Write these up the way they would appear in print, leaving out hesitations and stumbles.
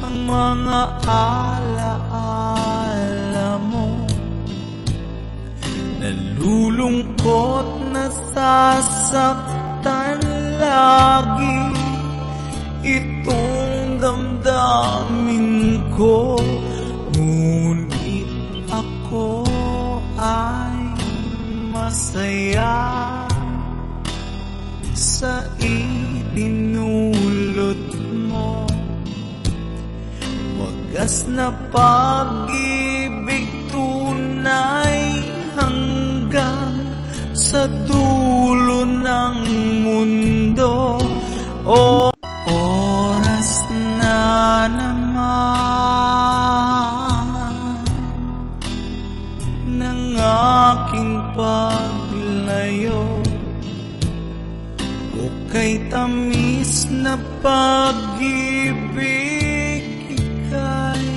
ang mga alaala mo. Nalulungkot, nasasaktan lagi itong damdamin ko. Ngunit ako ay masaya sa idinulot mo. Wagas na pag-ibig, tunay hanggang sa dulo ng mundo. O oras na naman ng aking paglayo, o kay tamis na pag-ibig, ika'y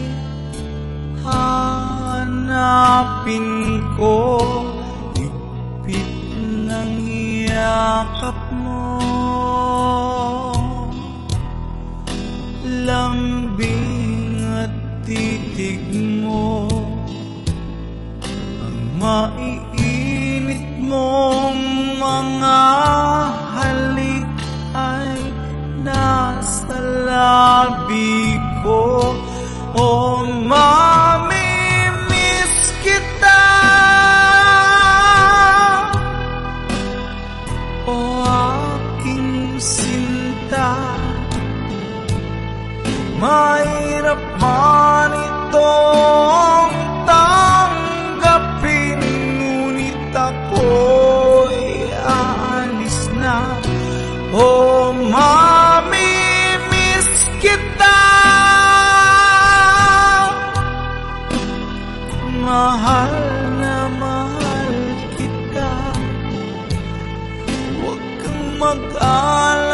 hanapin ko. Higpit ng yakap mo, lambing at titig mo, ang maiinit mong mga halik ay nasa labi ko. O mamimiss kita, o aking sinta. Mahirap man itong tanggapin, ngunit ako'y aalis na. O mamimiss kita, mahal na mahal kita. Huwag kang mag-alala,